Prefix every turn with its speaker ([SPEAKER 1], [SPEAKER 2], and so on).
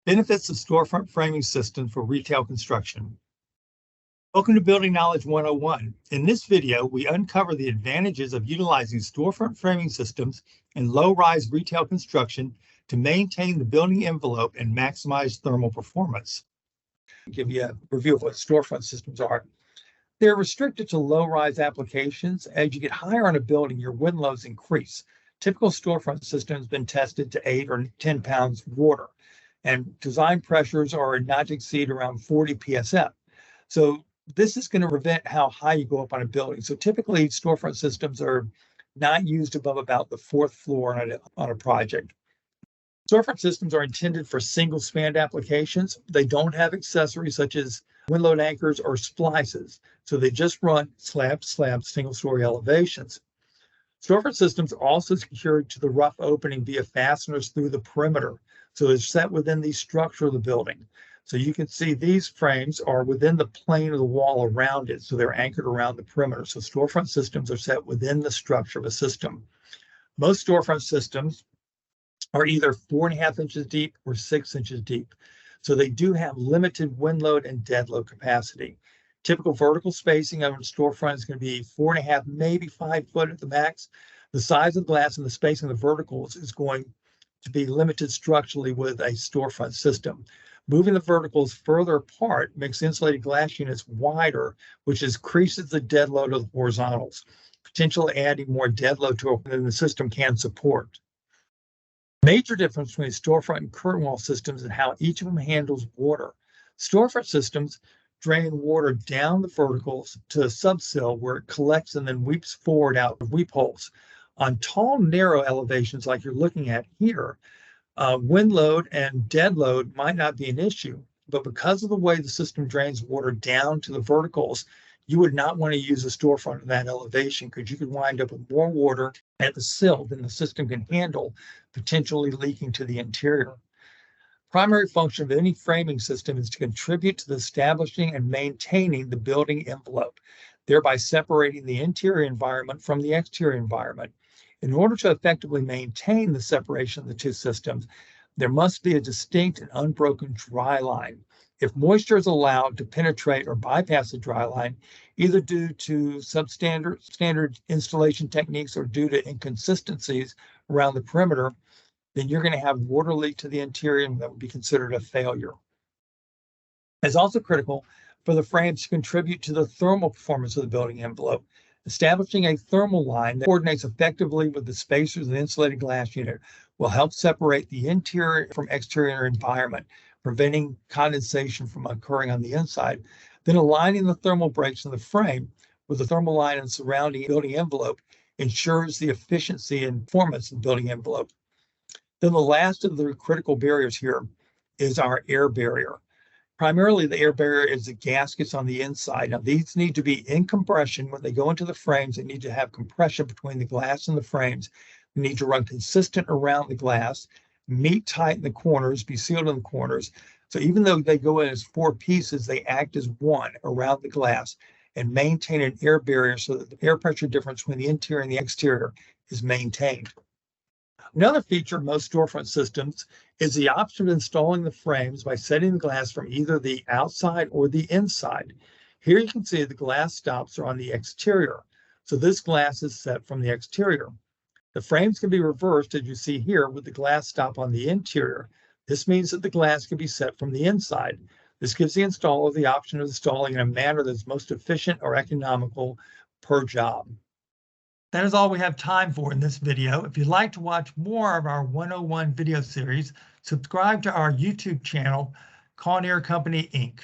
[SPEAKER 1] Benefits of storefront framing systems for retail construction. Welcome to Building Knowledge 101. In this video, we uncover the advantages of utilizing storefront framing systems in low-rise retail construction to maintain the building envelope and maximize thermal performance. I'll give you a review of what storefront systems are. They're restricted to low-rise applications. As you get higher on a building, your wind loads increase. Typical storefront system has been tested to 8 or 10 pounds water, and design pressures are not to exceed around 40 psf. So this is going to prevent how high you go up on a building. So typically storefront systems are not used above about the 4th floor on a project. Storefront systems are intended for single span applications. They don't have accessories such as wind load anchors or splices. So they just run slab to slab single story elevations. Storefront systems are also secured to the rough opening via fasteners through the perimeter. So they're set within the structure of the building. So you can see these frames are within the plane of the wall around it. So they're anchored around the perimeter. So storefront systems are set within the structure of a system. Most storefront systems are either 4.5 inches deep or 6 inches deep. So they do have limited wind load and dead load capacity. Typical vertical spacing of a storefront is going to be 4.5, maybe 5 foot at the max. The size of the glass and the spacing of the verticals is going to be limited structurally with a storefront system. Moving the verticals further apart makes insulated glass units wider, which increases the dead load of the horizontals, potentially adding more dead load to it than the system can support. Major difference between storefront and curtain wall systems is how each of them handles water. Storefront systems drain water down the verticals to a subsill where it collects and then weeps forward out of weep holes. On tall, narrow elevations like you're looking at here, wind load and dead load might not be an issue, but because of the way the system drains water down to the verticals, you would not want to use a storefront at that elevation because you could wind up with more water at the sill than the system can handle, potentially leaking to the interior. Primary function of any framing system is to contribute to the establishing and maintaining the building envelope, thereby separating the interior environment from the exterior environment. In order to effectively maintain the separation of the two systems, there must be a distinct and unbroken dry line. If moisture is allowed to penetrate or bypass the dry line, either due to standard installation techniques or due to inconsistencies around the perimeter, then you're going to have water leak to the interior, and that would be considered a failure. It's also critical for the frames to contribute to the thermal performance of the building envelope. Establishing a thermal line that coordinates effectively with the spacers of the insulated glass unit will help separate the interior from exterior environment, preventing condensation from occurring on the inside. Then aligning the thermal breaks in the frame with the thermal line and surrounding building envelope ensures the efficiency and performance of the building envelope. Then the last of the critical barriers here is our air barrier. Primarily, the air barrier is the gaskets on the inside. Now, these need to be in compression. When they go into the frames, they need to have compression between the glass and the frames. They need to run consistent around the glass, meet tight in the corners, be sealed in the corners. So even though they go in as 4 pieces, they act as one around the glass and maintain an air barrier so that the air pressure difference between the interior and the exterior is maintained. Another feature of most storefront systems is the option of installing the frames by setting the glass from either the outside or the inside. Here you can see the glass stops are on the exterior. So this glass is set from the exterior. The frames can be reversed, as you see here, with the glass stop on the interior. This means that the glass can be set from the inside. This gives the installer the option of installing in a manner that's most efficient or economical per job. That is all we have time for in this video. If you'd like to watch more of our 101 video series, subscribe to our YouTube channel, Kawneer Company, Inc.